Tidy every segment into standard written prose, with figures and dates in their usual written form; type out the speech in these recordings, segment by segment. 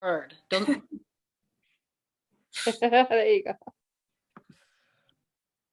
Bird. Don't. There you go.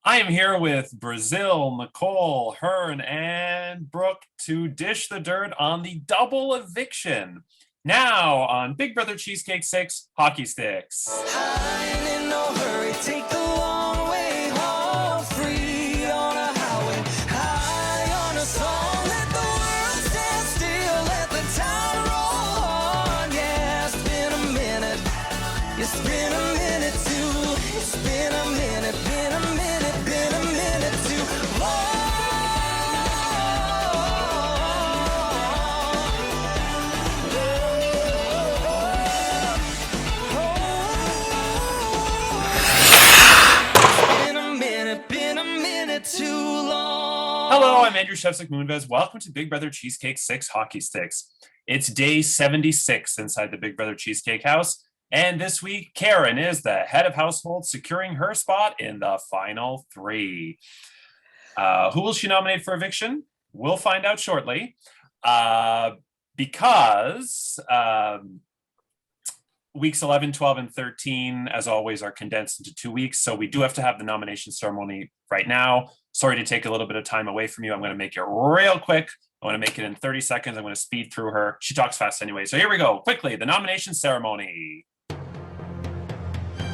I am here with Brazil, Nicole, Hearne, and Brooke to dish the dirt on the double eviction. Now on Big Brother Cheesecake 6 Hockey Sticks. High in no hurry, take the long way home. Free on a highway, high on a song. Let the world stand still, let the time roll on. Yeah, it's been a minute. It's been a minute too. It's been a minute, been a minute, been a minute too long. Been a minute too long. Hello, I'm Andrew Shevsik Moonves. Welcome to Big Brother Cheesecake 6 Hockey Sticks. It's day 76 inside the Big Brother Cheesecake house. And this week, Karen is the head of household, securing her spot in the final three. Who will she nominate for eviction? We'll find out shortly. Because weeks 11, 12, and 13, as always, are condensed into 2 weeks. So we do have to have the nomination ceremony right now. Sorry to take a little bit of time away from you. I'm going to make it real quick. I want to make it in 30 seconds. I'm going to speed through her. She talks fast anyway. So here we go. Quickly, the nomination ceremony.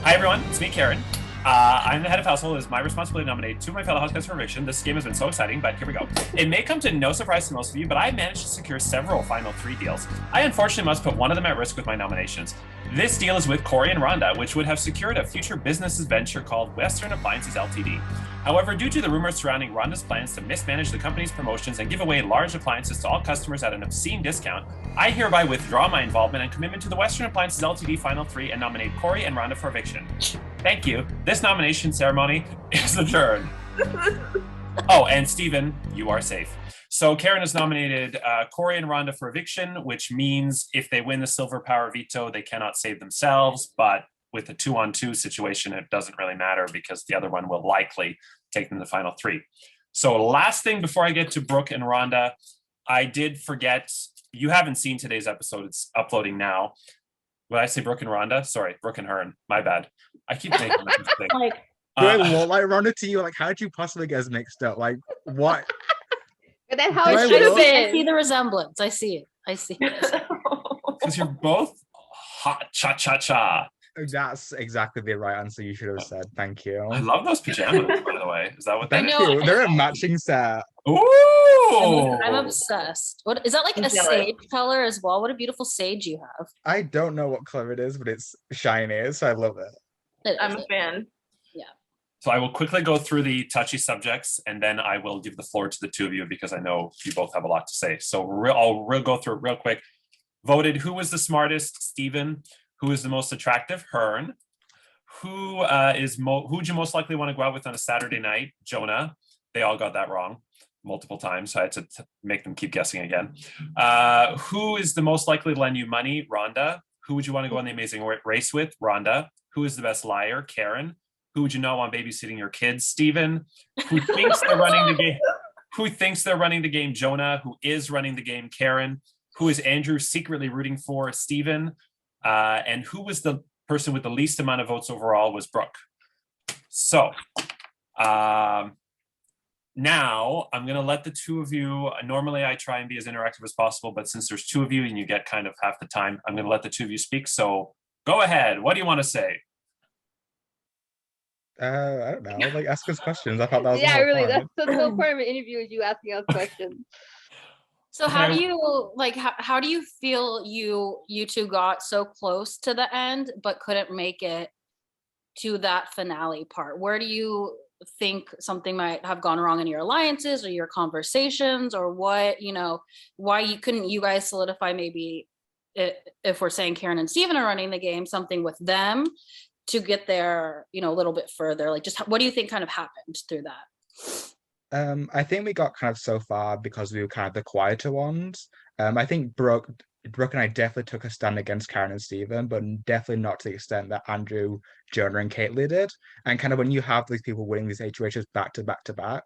Hi, everyone. It's me, Karen. I'm the head of household. It is my responsibility to nominate two of my fellow houseguests for eviction. This game has been so exciting, but here we go. It may come to no surprise to most of you, but I managed to secure several final three deals. I unfortunately must put one of them at risk with my nominations. This deal is with Corey and Rhonda, which would have secured a future business venture called Western Appliances Ltd. However, due to the rumors surrounding Rhonda's plans to mismanage the company's promotions and give away large appliances to all customers at an obscene discount, I hereby withdraw my involvement and commitment to the Western Appliances Ltd Final 3 and nominate Corey and Rhonda for eviction. Thank you. This nomination ceremony is adjourned. Oh, and Stephen, you are safe. So Karen has nominated Corey and Rhonda for eviction, which means if they win the silver power veto, they cannot save themselves. But with a 2-on-2 situation, it doesn't really matter because the other one will likely take them to the final three. So last thing before I get to Brooke and Rhonda, I did forget, you haven't seen today's episode. It's uploading now. When I say Brooke and Rhonda, sorry, Brooke and Hearne, my bad. I keep making that mistake. Do I look like Rhonda to you? Like, how did you possibly get us mixed up? Like, what? And that's how Do it I should have look- I see been. the resemblance. I see it. I see it. Because you're both hot cha-cha-cha. That's exactly the right answer you should have said. Thank you. I love those pajamas, by the way. Is that what Thank they know. you. They're a matching set. Ooh! I'm obsessed. What is that, like I'm a jealous. sage color as well? What a beautiful sage you have. I don't know what color it is, but it's shiny, so I love it. I'm a fan. So I will quickly go through the touchy subjects, and then I will give the floor to the two of you because I know you both have a lot to say. So I'll go through it real quick. Voted, who was the smartest? Stephen. Who is the most attractive? Hearne. Who would you most likely want to go out with on a Saturday night? Jonah. They all got that wrong multiple times, so I had to make them keep guessing again. Who is the most likely to lend you money? Rhonda. Who would you want to go on the Amazing Race with? Rhonda. Who is the best liar? Karen. Who would you not want babysitting your kids? Stephen. Who thinks they're running the game? Who thinks they're running the game? Jonah. Who is running the game? Karen. Who is Andrew secretly rooting for? Stephen. And who was the person with the least amount of votes overall? Was Brooke. So now I'm going to let the two of you, normally I try and be as interactive as possible, but since there's two of you and you get kind of half the time, I'm going to let the two of you speak. So go ahead. What do you want to say? I don't know. Like, ask us questions. I thought that was the Yeah, whole really. point. That's the whole part of an interview is you asking us questions. So how do you how do you feel you two got so close to the end but couldn't make it to that finale part? Where do you think something might have gone wrong in your alliances or your conversations, or what, why you guys solidify, maybe if we're saying Karen and Stephen are running the game, something with them to get there, a little bit further? Like, just what do you think kind of happened through that? I think we got kind of so far because we were kind of the quieter ones. I think Brooke and I definitely took a stand against Karen and Stephen, but definitely not to the extent that Andrew, Jonah, and Caitlin did. And kind of when you have these people winning these situations back to back to back,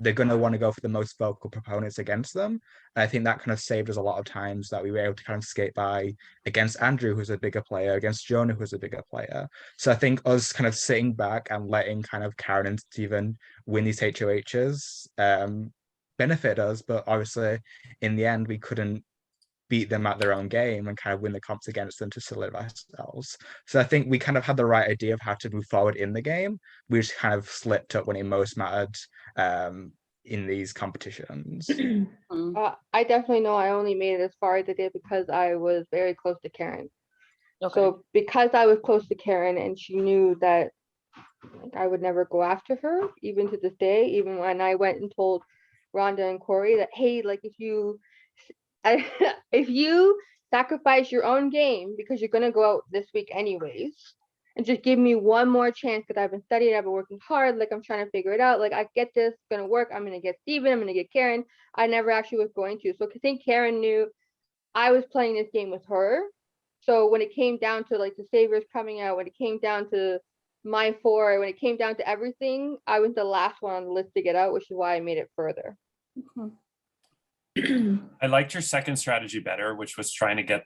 they're going to want to go for the most vocal proponents against them. And I think that kind of saved us a lot of times that we were able to kind of skate by against Andrew, who's a bigger player, against Jonah, who's a bigger player. So I think us kind of sitting back and letting kind of Karen and Stephen win these HOHs benefit us. But obviously, in the end, we couldn't beat them at their own game and kind of win the comps against them to solidify ourselves. So I think we kind of had the right idea of how to move forward in the game. We just kind of slipped up when it most mattered in these competitions. I definitely know I only made it as far as I did because I was very close to Karen. Okay. So because I was close to Karen and she knew that I would never go after her, even to this day, even when I went and told Rhonda and Corey that, hey, like if you sacrifice your own game because you're going to go out this week anyways, and just give me one more chance because I've been studying, I've been working hard, like I'm trying to figure it out, like I get this, it's going to work, I'm going to get Steven, I'm going to get Karen. I never actually was going to. So I think Karen knew I was playing this game with her. So when it came down to like the Saviors coming out, when it came down to my 4, when it came down to everything, I was the last one on the list to get out, which is why I made it further. I liked your second strategy better, which was trying to get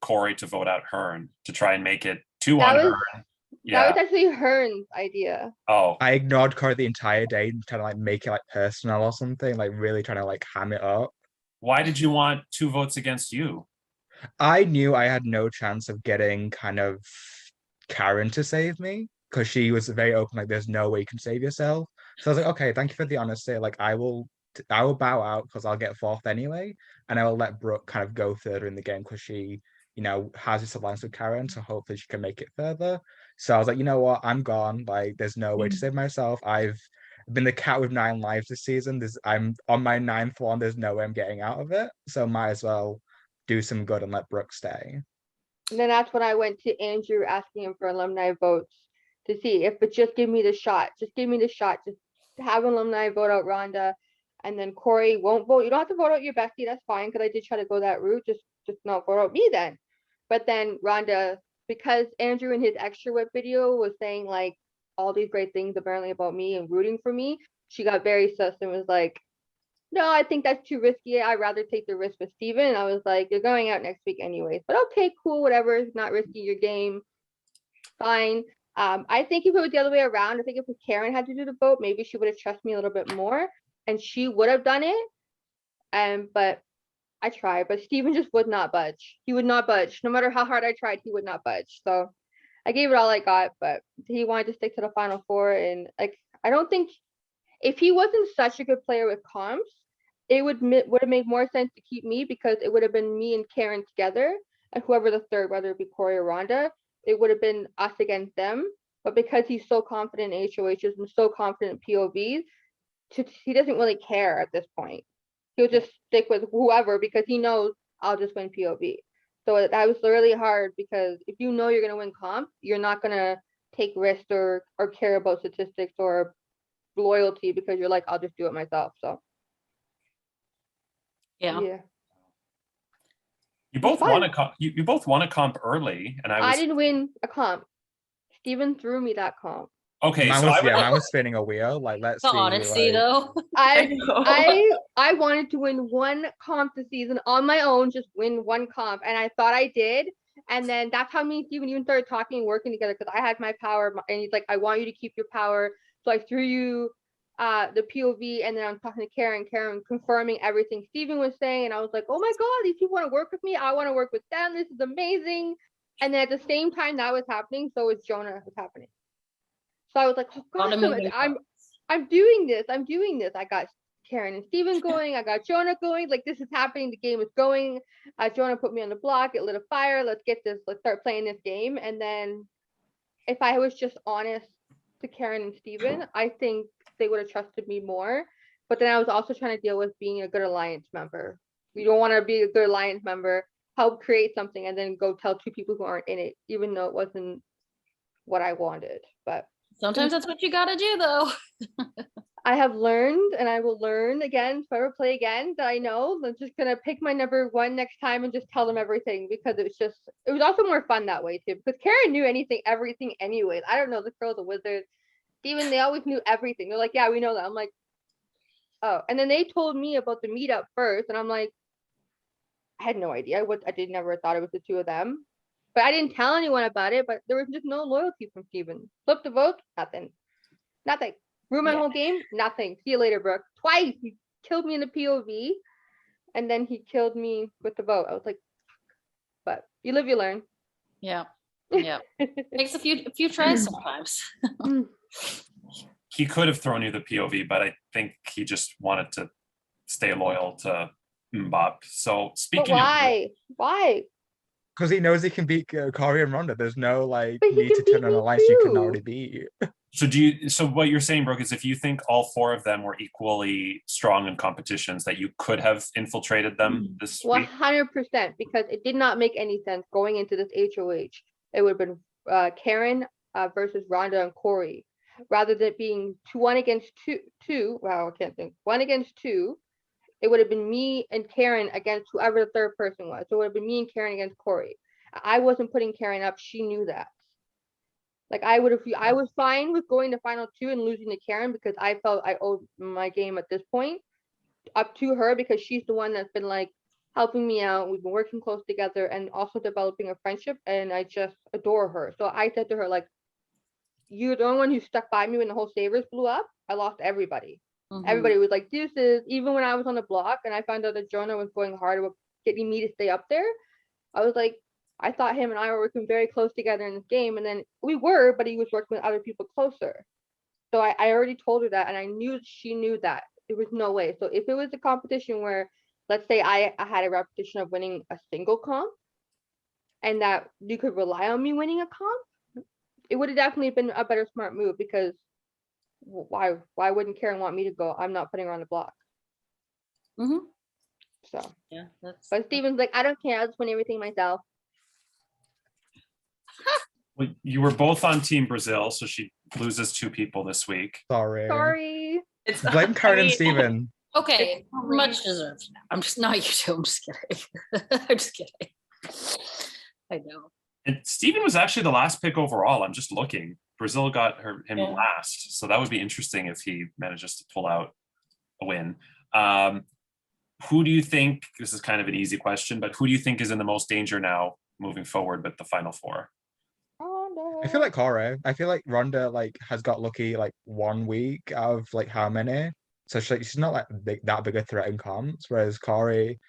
Corey to vote out Hearne to try and make it 2 on Hearne. That was actually Hearne's idea. Oh, I ignored Corey the entire day, trying to like make it like personal or something, like really trying to like ham it up. why did you want 2 votes against you? I knew I had no chance of getting kind of Karen to save me because she was very open, like there's no way you can save yourself. So I was like, okay, thank you for the honesty. Like I will bow out because I'll get 4th anyway, and I will let Brooke kind of go further in the game because she, has this alliance with Karen, so hopefully she can make it further. So I was like, you know what, I'm gone. Like there's no way to save myself. I've been the cat with 9 lives this season. I'm on my 9th one. There's no way I'm getting out of it. So might as well do some good and let Brooke stay. And then that's when I went to Andrew asking him for alumni votes to see if, but just give me the shot. Just give me the shot. Just have alumni vote out Rhonda. And then Corey won't vote. You don't have to vote out your bestie. That's fine, because I did try to go that route. Just not vote out me then. But then Rhonda, because Andrew in his extra whip video was saying like all these great things apparently about me and rooting for me, she got very sus and was like, no, I think that's too risky. I'd rather take the risk with Steven. And I was like, you're going out next week anyways. But okay, cool, whatever. It's not risky your game. Fine. I think if it was the other way around, I think if Karen had to do the vote, maybe she would have trusted me a little bit more and she would have done it. But I tried, but Steven just would not budge. He would not budge. No matter how hard I tried, he would not budge. So I gave it all I got, but he wanted to stick to the final 4. And like, I don't think if he wasn't such a good player with comps, it would have made more sense to keep me, because it would have been me and Karen together, and whoever the third, whether it be Corey or Rhonda, it would have been us against them. But because he's so confident in HOHs and so confident in POVs, he doesn't really care at this point. He'll just stick with whoever because he knows I'll just win POV. So that was really hard, because if you know you're going to win comp, you're not going to take risks or care about statistics or loyalty, because you're like, I'll just do it myself. So Yeah. You both won a comp. You both won a comp early, and I didn't win a comp. Steven threw me that comp. Okay, mine so mine was spinning a wheel. Like, let's The see. honesty, like, though. I wanted to win one comp this season on my own, just win one comp, and I thought I did. And then that's how me and Steven even started talking and working together, because I had my power, and he's like, I want you to keep your power. So I threw you the POV, and then I'm talking to Karen confirming everything Steven was saying, and I was like, oh my god, these people want to work with me. I want to work with them. This is amazing. And then at the same time that was happening, so was Jonah was happening. So I was like, oh god, I'm doing this. I got Karen and Steven going. I got Jonah going. Like, this is happening. The game is going. Jonah put me on the block. It lit a fire. Let's get this. Let's start playing this game. And then if I was just honest to Karen and Steven, I think they would have trusted me more. But then I was also trying to deal with being a good alliance member. You don't want to be a good alliance member, help create something, and then go tell 2 people who aren't in it, even though it wasn't what I wanted. But Sometimes that's what you gotta do, though. I have learned, and I will learn again, if I ever play again, that I know I'm just gonna pick my number 1 next time and just tell them everything, because it was also more fun that way too, because Karen knew everything anyways. I don't know, this girl's a wizard. Steven, they always knew everything. They're like, yeah, we know that. I'm like, oh. And then they told me about the meetup first, and I'm like, I had no idea. I did never thought it was the two of them. But I didn't tell anyone about it, but there was just no loyalty from Steven. Flip the vote, nothing. Nothing. Ruined my Yeah. whole game, nothing. See you later, Brooke. Twice he killed me in the POV, and then he killed me with the vote. I was like, but you live, you learn. Yeah. Yeah. Takes a few tries sometimes. He could have thrown you the POV, but I think he just wanted to stay loyal to Mbop. So But speaking of why? Why? Because he knows he can beat Corey and Ronda. There's no like But he need to can turn beat on me a alliance you can too. already beat. so what you're saying, Brooke, is if you think all four of them were equally strong in competitions, that you could have infiltrated them this week? 100%, because it did not make any sense going into this HOH. It would have been Karen versus Ronda and Corey, rather than it being one against two. Wow, I can't think. 1 against 2. It would have been me and Karen against whoever the third person was. So it would have been me and Karen against Corey. I wasn't putting Karen up. She knew that. Like I was fine with going to final 2 and losing to Karen because I felt I owed my game at this point up to her, because she's the one that's been like helping me out. We've been working close together and also developing a friendship, and I just adore her. So I said to her, like, you're the only one who stuck by me when the whole Savers blew up. I lost everybody. Mhm. Everybody was like, deuces. Even when I was on the block and I found out that Jonah was going hard about getting me to stay up there, I was like, I thought him and I were working very close together in this game. And then we were, but he was working with other people closer. So I already told her that, and I knew she knew that. There was no way. So if it was a competition where, let's say I had a repetition of winning a single comp and that you could rely on me winning a comp, it would have definitely been a better smart move, because why wouldn't Karen want me to go? I'm not putting her on the block. Mhm. So, Yeah, that's but Steven's like, I don't care. I'll just win everything myself. Well, you were both on Team Brazil, so she loses 2 people this week. Sorry. it's Blame Karen I and mean, Steven. Okay, much deserved. I'm just not you two. I'm just kidding. I'm just kidding. I know. And Steven was actually the last pick overall. I'm just looking. Brazil got him Yeah. last, so that would be interesting if he manages to pull out a win. Who do you think, this is kind of an easy question, but who do you think is in the most danger now moving forward with the final 4? Oh no. I feel like Corey. I feel like Ronda like has got lucky like 1 week out of like how many. So she's not like that big a threat in comps. Whereas Corey,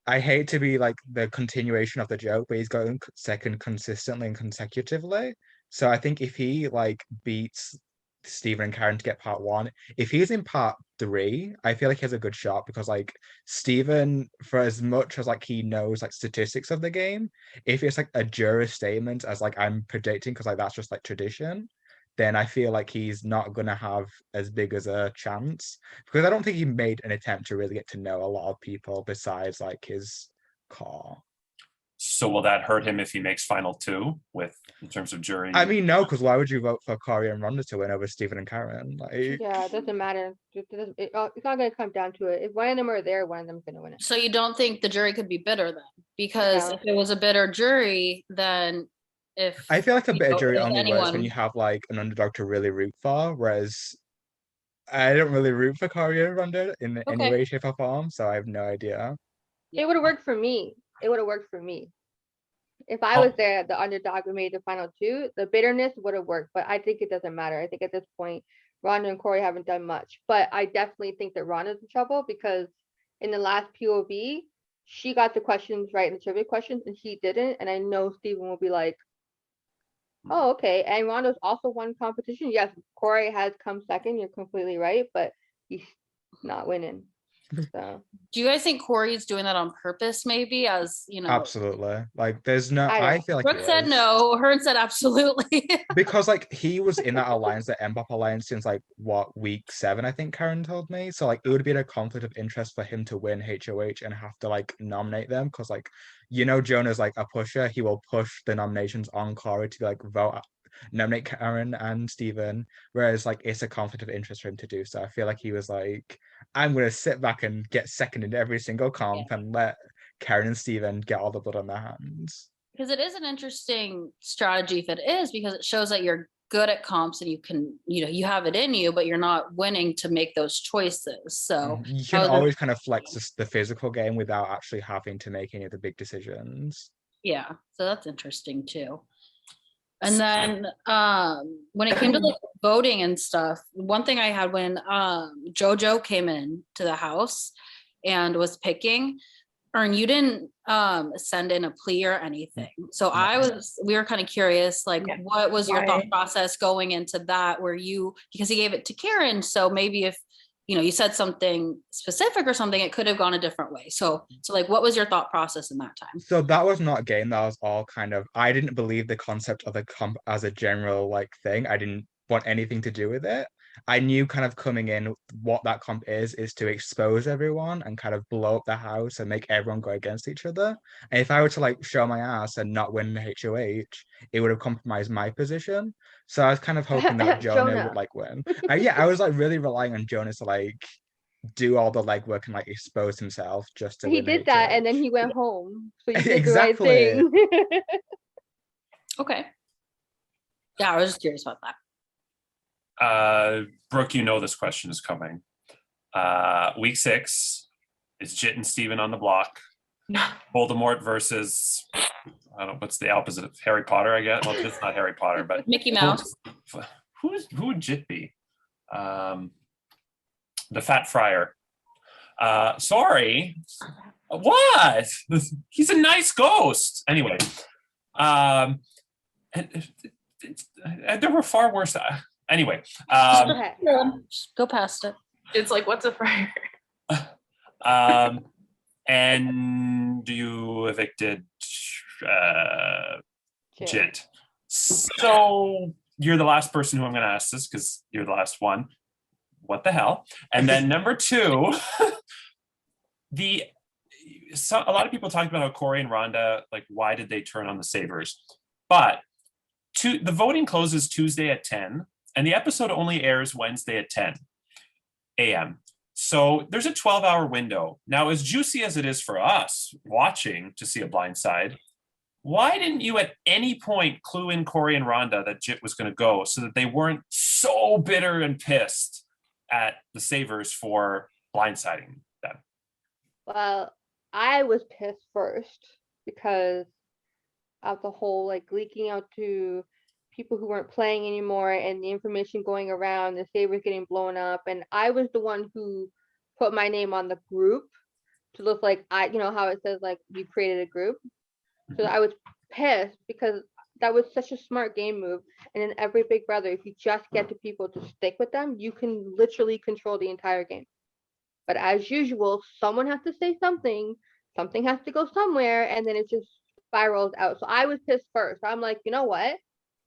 I hate to be like the continuation of the joke, but he's going second consistently and consecutively. So I think if he like beats Steven and Karen to get part 1, if he's in part 3, I feel like he has a good shot, because like Steven, for as much as like he knows like statistics of the game, if it's like a jury statement as like I'm predicting, because like that's just like tradition, then I feel like he's not gonna have as big as a chance, because I don't think he made an attempt to really get to know a lot of people besides like his core. So will that hurt him if he makes final 2 in terms of jury? I mean, no, because why would you vote for Corey and Ronda to win over Steven and Karen? Like, Yeah, it doesn't matter. It's not gonna come down to it. If one of them are there, one of them's gonna win it. So you don't think the jury could be bitter then? Because No. if it was a bitter jury, then if I feel like a you bit of know, jury if only works when anyone- you have like an underdog to really root for, whereas I don't really root for Corey and Ronda in any Okay. way, shape, or form, so I have no idea. It would have worked for me. It would have worked for me. If I was there, the underdog who made the final 2, the bitterness would have worked. But I think it doesn't matter. I think at this point, Ronda and Corey haven't done much. But I definitely think that Ronda's in trouble, because in the last POV, she got the questions right in the trivia questions and he didn't. And I know Steven will be like, oh, okay. And Ronda's also won competition. Yes, Corey has come second. You're completely right. But he's not winning. So do you guys think Corey's doing that on purpose? Maybe as you know, Absolutely. Like, there's no, I I don't. feel like Brooke he said is. no. Hearne said absolutely. Because like he was in that alliance, the Mbop alliance, since like what, week 7, I think Karen told me. So like it would be a conflict of interest for him to win HOH and have to like nominate them, because like Jonah's like a pusher. He will push the nominations on Corey to like nominate Karen and Steven, whereas like it's a conflict of interest for him to do so. I feel like he was like, I'm gonna sit back and get second in every single comp and let Karen and Steven get all the blood on their hands. Because it is an interesting strategy if it is, because it shows that you're good at comps and you can, you have it in you, but you're not winning to make those choices. So You can always kind of flex the physical game without actually having to make any of the big decisions. yeah, so that's interesting too. And then when it came to like voting and stuff, one thing I had when JoJo came in to the house and was picking, Hearne, you didn't send in a plea or anything. So we were kind of curious, like, what was your thought process going into that, because he gave it to Karen. So maybe if, you said something specific or something, it could have gone a different way. So like, what was your thought process in that time? So that was not a game. That was all kind of, I didn't believe the concept of a comp as a general like thing. I didn't want anything to do with it. I knew kind of coming in what that comp is to expose everyone and kind of blow up the house and make everyone go against each other. And if I were to like show my ass and not win the HOH, it would have compromised my position. So I was kind of hoping that Jonah would like win. I was like really relying on Jonah to like do all the legwork and like expose himself just to He win did HOH. that and then he went home. So you did Exactly. the right thing. Okay. Yeah, I was just curious about that. Brooke, this question is coming. Week 6 is Jit and Steven on the block. Voldemort versus, I don't know, what's the opposite of Harry Potter, I guess? Well, it's not Harry Potter, but Mickey Mouse. Who would Jit be? The Fat Friar. Sorry. What? He's a nice ghost. Anyway. There were far worse. Anyway, go past it. It's like, what's a friar? And you evicted Jit. So you're the last person who I'm going to ask this because you're the last one. What the hell? And then number 2, a lot of people talked about how Corey and Rhonda, like, why did they turn on the Savers? But the voting closes Tuesday at 10. And the episode only airs Wednesday at 10 a.m. So there's a 12-hour window. Now, as juicy as it is for us watching to see a blind side, why didn't you at any point clue in Corey and Rhonda that Jit was going to go so that they weren't so bitter and pissed at the Savers for blindsiding them? Well, I was pissed first because of the whole like leaking out to people who weren't playing anymore and the information going around, the Savers getting blown up. And I was the one who put my name on the group to look like how it says like you created a group. So I was pissed because that was such a smart game move. And in every Big Brother, if you just get to people to stick with them, you can literally control the entire game. But as usual, someone has to say something has to go somewhere, and then it just spirals out. So I was pissed first. I'm like, you know what?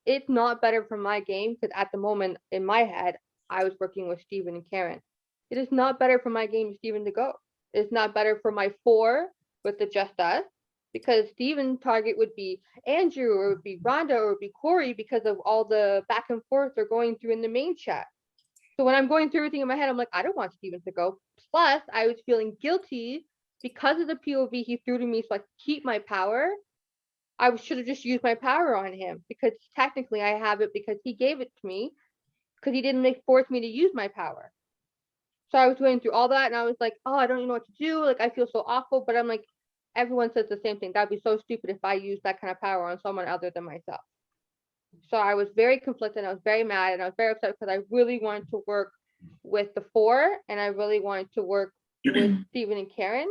It's not better for my game because at the moment in my head, I was working with Steven and Karen. It is not better for my game, Steven, to go. It's not better for my 4 with the Just Us because Steven's target would be Andrew or it would be Rhonda or it would be Corey because of all the back and forth they're going through in the main chat. So when I'm going through everything in my head, I'm like, I don't want Steven to go. Plus, I was feeling guilty because of the POV he threw to me so I could keep my power. I should have just used my power on him because technically I have it because he gave it to me because he didn't force me to use my power. So I was going through all that and I was like, oh, I don't even know what to do. Like, I feel so awful, but I'm like, everyone says the same thing. That'd be so stupid if I used that kind of power on someone other than myself. So I was very conflicted. I was very mad and I was very upset because I really wanted to work with the 4 and I really wanted to work with Steven and Karen.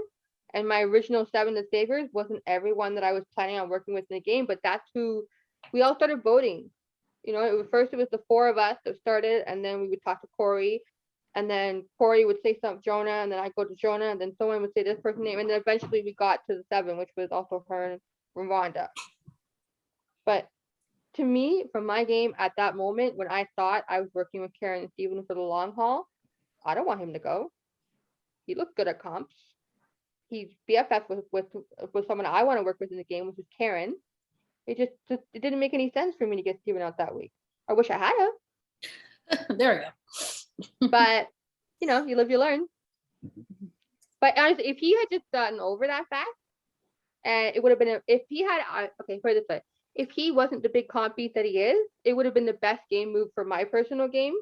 And my original 7, the Savers, wasn't everyone that I was planning on working with in the game, but that's who we all started voting. First it was the 4 of us that started, and then we would talk to Corey, and then Corey would say something, Jonah, and then I'd go to Jonah, and then someone would say this person's name, and then eventually we got to the 7, which was also Hearne and Rhonda. But to me, from my game at that moment, when I thought I was working with Karen and Steven for the long haul, I don't want him to go. He looked good at comps. He's BFF with someone I want to work with in the game, which is Karen. It didn't make any sense for me to get Steven out that week. I wish I had him. There we go. But you live, you learn. But honestly, if he had just gotten over that fact, and it would have been if he had put it this way, if he wasn't the big comp beast that he is, it would have been the best game move for my personal game,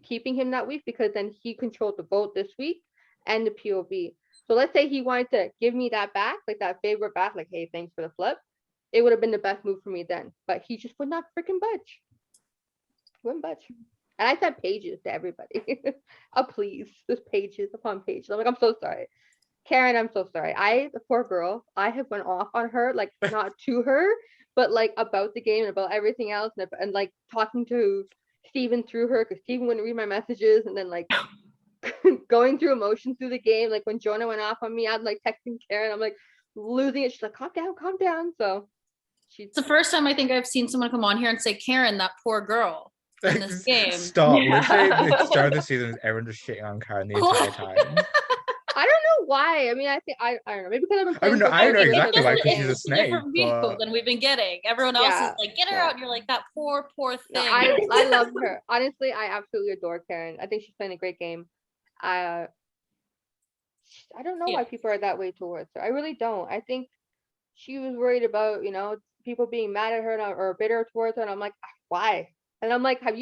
keeping him that week, because then he controlled the vote this week and the POV. So let's say he wanted to give me that back, like that favorite back, like, hey, thanks for the flip. It would have been the best move for me then. But he just would not freaking budge. Wouldn't budge. And I sent pages to everybody. Oh, please. Just pages upon pages. I'm like, I'm so sorry. Karen, I'm so sorry. The poor girl, I have went off on her, like not to her, but like about the game and about everything else, and like talking to Steven through her, because Steven wouldn't read my messages, and then like going through emotions through the game. Like when Jonah went off on me, I'm like texting Karen, I'm like losing it. She's like, calm down. So It's the first time I think I've seen someone come on here and say, Karen, that poor girl in this game. Stop. Yeah. Literally, the start of the season is everyone just shitting on Karen the entire time. I don't know why. I mean, I don't know. Maybe because I've been playing. I know It's exactly why, just- because she's a it's snake. different view But... than we've been getting. Everyone else is like, get her out. And you're like, that poor thing. No, I love her. Honestly, I absolutely adore Karen. I think she's playing a great game. I don't know why people are that way towards her. I really don't. I think she was worried about, people being mad at her or bitter towards her. And I'm like, why? And I'm like, has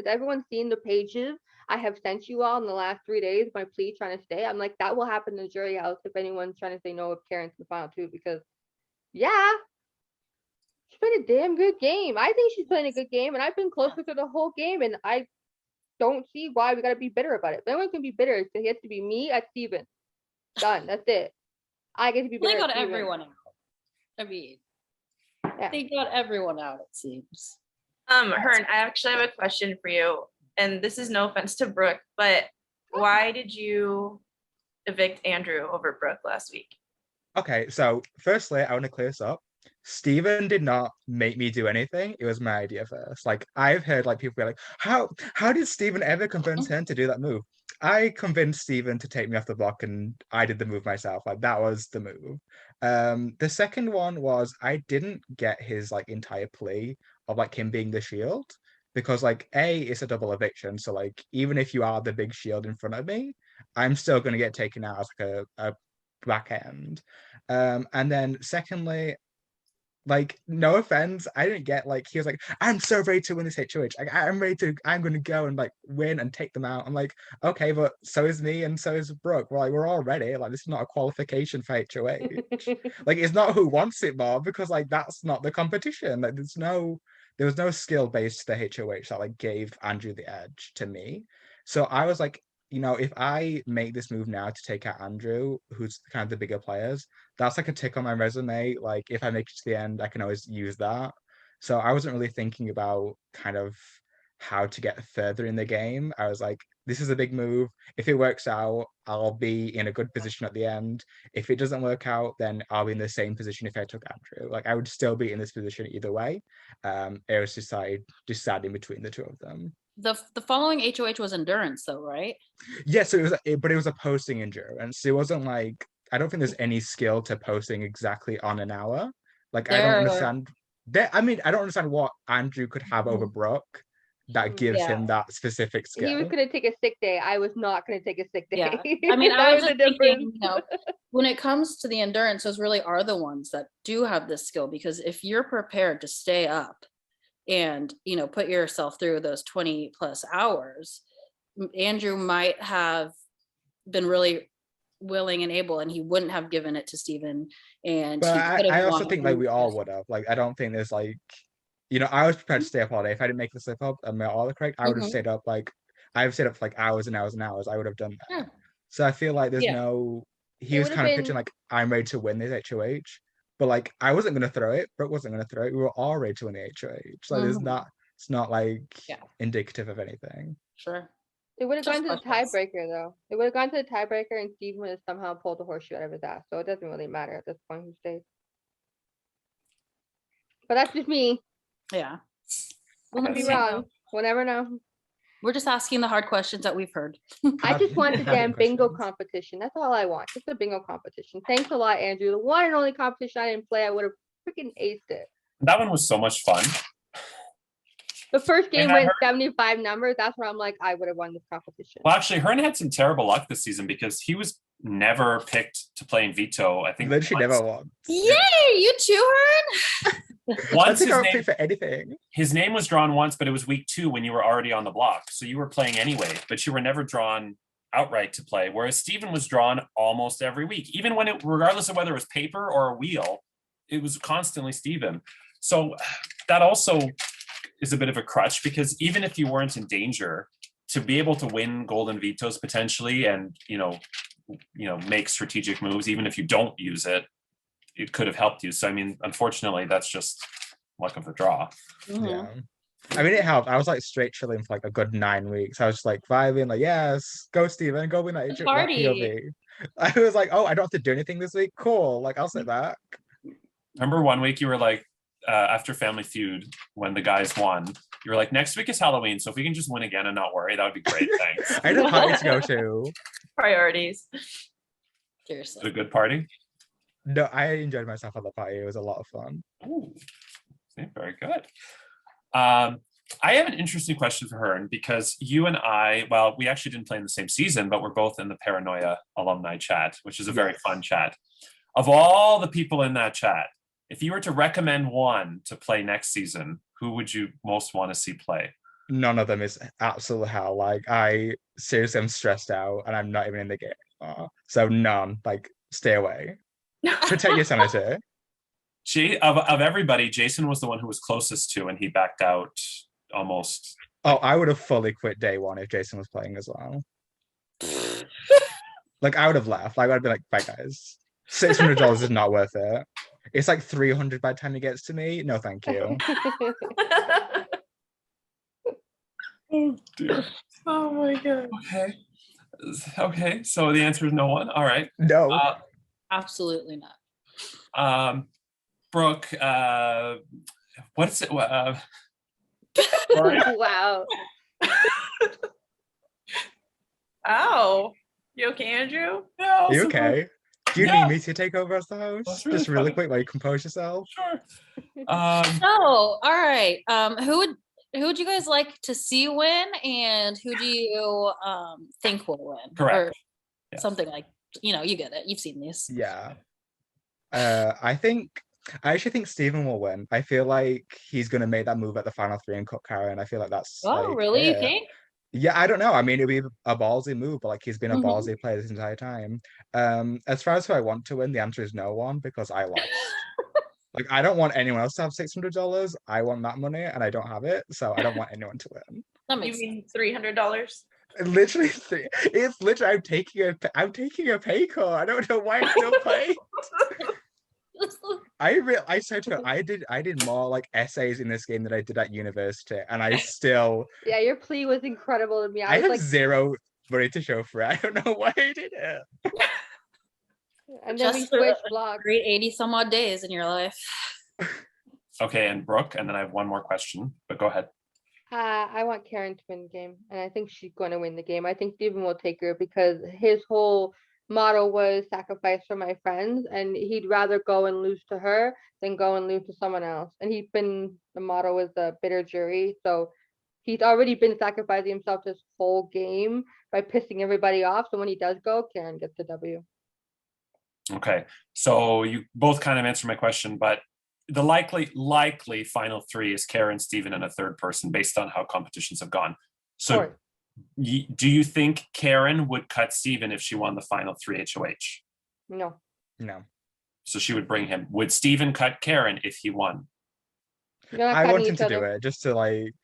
everyone seen the pages I have sent you all in the last 3 days? My plea trying to stay. I'm like, that will happen in the jury house if anyone's trying to say no if Karen's in the final two, because yeah, she's playing a damn good game. I think she's playing a good game, and I've been close with her the whole game, and I don't see why we gotta be bitter about it. If anyone can be bitter, it has to be me at Steven. Done. That's it. I get to be bitter. They got at Steven. everyone out. I mean, Yeah. they got everyone out, it seems. Hearne, I actually have a question for you, and this is no offense to Brooke, but why did you evict Andrew over Brooke last week? Okay, so firstly, I want to clear this up. Steven did not make me do anything. It was my idea first. Like, I've heard like people be like, how did Steven ever convince him to do that move? I convinced Steven to take me off the block, and I did the move myself. Like, that was the move. The second one was I didn't get his like entire plea of like him being the shield, because like it's a double eviction. So like even if you are the big shield in front of me, I'm still gonna get taken out as like a back end. And then secondly, like, no offense, I didn't get like he was like, I'm so ready to win this HOH. Like, I'm gonna go and like win and take them out. I'm like, okay, but so is me and so is Brooke. We're all ready. Like, this is not a qualification for HOH. Like, it's not who wants it more, because like that's not the competition. Like, there was no skill based to the HOH that like gave Andrew the edge to me. So I was like, if I make this move now to take out Andrew, who's kind of the bigger players, that's like a tick on my resume. Like, if I make it to the end, I can always use that. So I wasn't really thinking about kind of how to get further in the game. I was like, this is a big move. If it works out, I'll be in a good position at the end. If it doesn't work out, then I'll be in the same position if I took Andrew. Like, I would still be in this position either way. It was deciding between the two of them. The following HOH was endurance, though, right? Yeah, so it was a posting endurance. It wasn't like, I don't think there's any skill to posting exactly on an hour. Like, I don't understand that. I mean, I don't understand what Andrew could have over Brooke that gives him that specific skill. He was gonna take a sick day. I was not gonna take a sick day. Yeah. I mean, I was That just thinking, when it comes to the endurance, those really are the ones that do have this skill, because if you're prepared to stay up and put yourself through those 20 plus hours, Andrew might have been really willing and able, and he wouldn't have given it to Steven. And but I also think like we all would. would have. Like, I don't think there's like, I was prepared to stay up all day. If I didn't make the slip up and my all correct, I would have stayed up. Like, I've stayed up for like hours and hours and hours. I would have done that. Yeah. So I feel like there's he was kind of pitching like, I'm ready to win this HOH. But like, I wasn't going to throw it. Brooke wasn't going to throw it. We were all ready to win the HOH. Like, it's not like indicative of anything. Sure. It would have Just gone to the questions. tiebreaker, though. It would have gone to the tiebreaker, and Steven would have somehow pulled the horseshoe out of his ass. So it doesn't really matter at this point who stays. But that's just me. Yeah. We'll be wrong. We'll never know. We're just asking the hard questions that we've heard. I just want the damn bingo Questions. competition. That's all I want. Just a bingo competition. Thanks a lot, Andrew. The one and only competition I didn't play, I would have freaking aced it. That one was so much fun. The first game And I went heard- 75 numbers. That's where I'm like, I would have won this competition. Well, actually, Hearne had some terrible luck this season because he was never picked to play in veto. I think Literally once. never won. Yay, you too, Hearne. Once think I would pick for anything. his name was drawn once, but it was week 2 when you were already on the block. So you were playing anyway, but you were never drawn outright to play. Whereas Stephen was drawn almost every week, even when it, regardless of whether it was paper or a wheel, it was constantly Stephen. So that also is a bit of a crutch, because even if you weren't in danger, to be able to win golden vetoes potentially and, make strategic moves, even if you don't use it, it could have helped you. So, I mean, unfortunately, that's just luck of the draw. Yeah. I mean, it helped. I was like straight chilling for like a good 9 weeks. I was just like vibing, like, yes, go Steven, go win that Party. POV. I was like, oh, I don't have to do anything this week. Cool. Like, I'll sit back. Remember one week you were like, after Family Feud, when the guys won, you were like, next week is Halloween, so if we can just win again and not worry, that would be great. Thanks. I had a party to go to. Priorities. Seriously. Was it a good party? No, I enjoyed myself at the party. It was a lot of fun. Ooh, very good. I have an interesting question for Hearne, because you and I, well, we actually didn't play in the same season, but we're both in the Paranoia alumni chat, which is a very fun chat. Of all the people in that chat, if you were to recommend one to play next season, who would you most want to see play? None of them is absolute hell. Like, I seriously am stressed out and I'm not even in the game anymore. So none. Like, stay away. Protect your sanity. Of everybody, Jason was the one who was closest to, and he backed out almost. Oh, I would have fully quit day one if Jason was playing as well. Like, I would have left. Like, I'd be like, bye guys. $600 is not worth it. It's like 300 by the time he gets to me. No, thank you. Oh dear. Oh my god. Okay. So the answer is no one. All right. No. Absolutely not. Brooke, what's it? Wow. Ow. You okay, Andrew? Yeah, Are you okay? Do you need me to take over as the host? That's really Just really funny. quick while you compose yourself. Sure. Oh, all right. Who would you guys like to see win, and who do you think will win? Correct. Or Yes. something like, you get it. You've seen these. Yeah. I actually think Steven will win. I feel like he's gonna make that move at the final 3 and cut Karen. I feel like that's Oh, like, really? You it. think? Yeah, I don't know. I mean, it'd be a ballsy move, but like he's been a Mhm. ballsy player this entire time. As far as who I want to win, the answer is no one, because I lost. Like, I don't want anyone else to have $600. I want that money and I don't have it, so I don't want anyone to win. That You makes mean $300? Literally, it's literally I'm taking a pay cut. I don't know why I'm still playing. I said to her, I did more like essays in this game than I did at university, and I still Yeah, your plea was incredible to me. I was have like, zero money to show for it. I don't know why I did it. and then we Just for switched blocks. great 80 some odd days in your life. Okay, and Brooke, and then I have one more question, but go ahead. I want Karen to win the game, and I think she's going to win the game. I think Steven will take her because his whole motto was sacrifice for my friends, and he'd rather go and lose to her than go and lose to someone else. And the motto was the bitter jury, so he's already been sacrificing himself this whole game by pissing everybody off. So when he does go, Karen gets the W. Okay, so you both kind of answered my question, but the likely final 3 is Karen, Steven, and a third person based on how competitions have gone. So Sorry. do you think Karen would cut Steven if she won the final 3 HOH? No. So she would bring him. Would Steven cut Karen if he won? You're not I cutting want him each to do other. it just to like.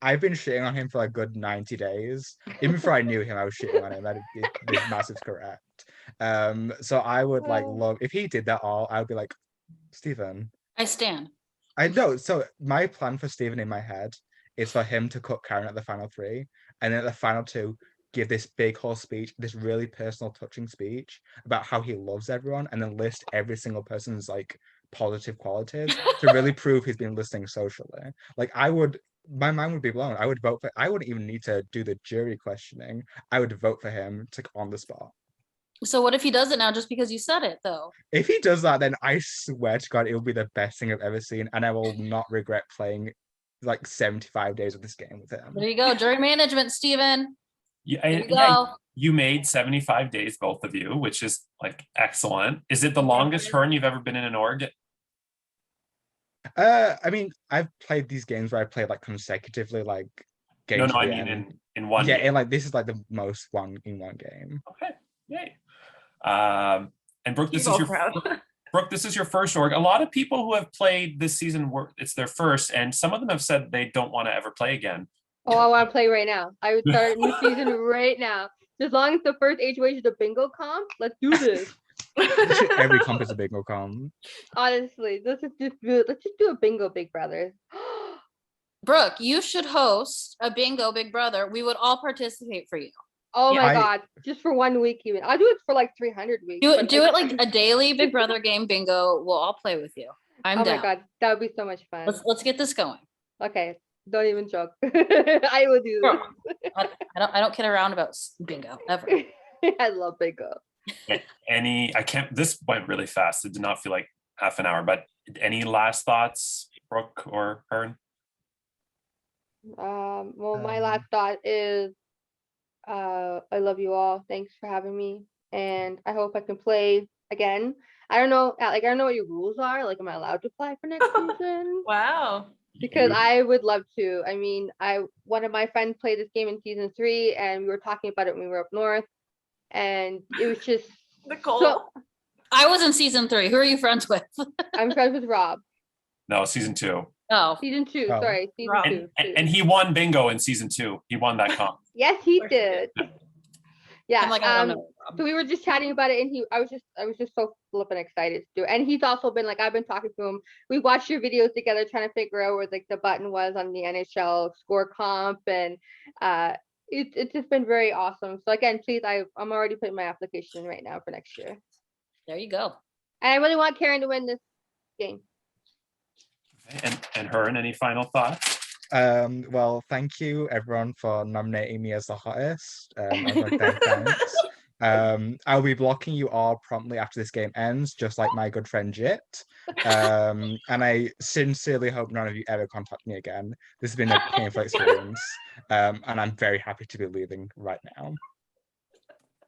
I've been shitting on him for a good 90 days. Even before I knew him, I was shitting on him. This massive correct. So I would like love if he did that all. I would be like, Steven. I stand. I know. So my plan for Steven in my head is for him to cut Karen at the final 3, and then at the final 2, give this big whole speech, this really personal, touching speech about how he loves everyone, and then list every single person's like positive qualities to really prove he's been listening socially. Like my mind would be blown. I wouldn't even need to do the jury questioning. I would vote for him to on the spot. So what if he does it now just because you said it, though? If he does that, then I swear to God, it will be the best thing I've ever seen, and I will not regret playing like 75 days of this game with him. There you go. Jury management, Steven. There you Yeah, go. you made 75 days, both of you, which is like excellent. Is it the longest Hearne you've ever been in an org? I mean, I've played these games where I played like consecutively, like No, games no, to I the mean end. in one Yeah, game. and like this is like the most one in one game. Okay, yay. And Brooke, this You're is all your proud. Brooke, this is your first org. A lot of people who have played this season it's their first, and some of them have said they don't want to ever play again. Oh, I want to play right now. I would start a new season right now. As long as the first HOH is a bingo comp, let's do this. Every comp is a bingo comp. Honestly, let's just do a bingo, Big Brother. Brooke, you should host a bingo Big Brother. We would all participate for you. Oh Yeah. my God, just for 1 week even. I'll do it for like 300 weeks. Do but, it, do it like a daily Big Brother game bingo. We'll all play with you. I'm Oh down. my God, that would be so much fun. Let's get this going. Okay, don't even joke. I will do Sure. I don't kid around about bingo ever. this. I love bingo. This went really fast. It did not feel like half an hour, but any last thoughts, Brooke or Hearne? Well, my last thought is, I love you all. Thanks for having me, and I hope I can play again. I don't know, I don't know what your rules are. Like, am I allowed to play for next season? Wow. Because I would love to. I mean, one of my friends played this game in season 3, and we were talking about it when we were up north, and it was just Nicole. so. I was in season 3. Who are you friends with? I'm friends with Rob. No, season 2. Oh, Season 2, Oh. sorry, season Rob. 2. And he won bingo in season 2. He won that comp. Yes, he Of course he did. Yeah. I'm like, I don't know. So we were just chatting about it, and I was just so flippin' excited to do it. And he's also been like, I've been talking to him. We watched your videos together, trying to figure out where like the button was on the NHL score comp, and it's just been very awesome. So again, please, I'm already putting my application in right now for next year, There you go. and I really want Karen to win this game. And Hearne, any final thoughts? Well, thank you everyone for nominating me as the hottest. I would like to thanks. I'll be blocking you all promptly after this game ends, just like my good friend Jit. And I sincerely hope none of you ever contact me again. This has been a painful experience. And I'm very happy to be leaving right now.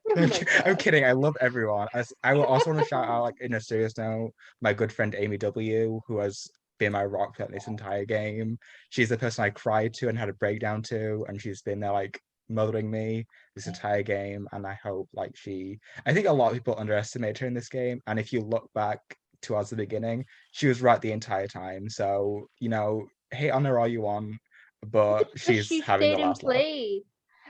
Oh my I'm God. kidding. I love everyone. I will also want to shout out, like in a serious note, my good friend Amy W, who has been my rock for this entire game. She's the person I cried to and had a breakdown to, and she's been there like mothering me this entire game. And I hope like I think a lot of people underestimate her in this game. And if you look back towards the beginning, she was right the entire time. So, hate on her all you want, but Because she's having the last laugh.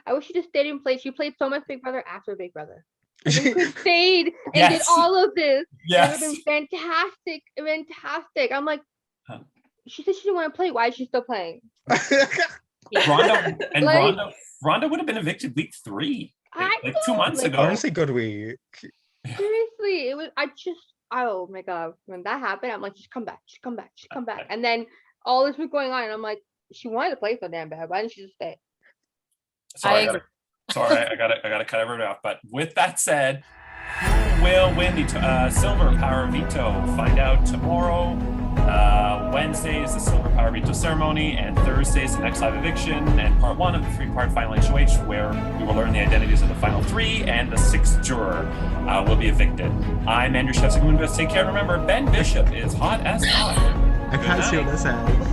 I wish she just stayed and played. She played so much Big Brother after Big Brother. And then she stayed and did Yes. all of this. It would have Yes. been fantastic. I'm like, Huh. she said she didn't want to play. Why is she still playing? Rhonda Like- Rhonda would have been evicted week 3. I Like 2 months like, ago. Honestly, good week. Seriously, oh my God, when that happened, I'm like, just come back, just come back, just come back. And then all this was going on, and I'm like, she wanted to play so damn bad. Why didn't she just stay? Sorry, I agree. I gotta cut everybody off. But with that said, who will win the Silver Power Veto? Find out tomorrow. Wednesday is the Silver Power Veto ceremony, and Thursday is the next live eviction and part 1 of the 3-part final HOH, where we will learn the identities of the final 3, and the 6th juror will be evicted. I'm Andrew Shevsik. Take care. Remember, Ben Bishop is hot as hot. I can't see what this says.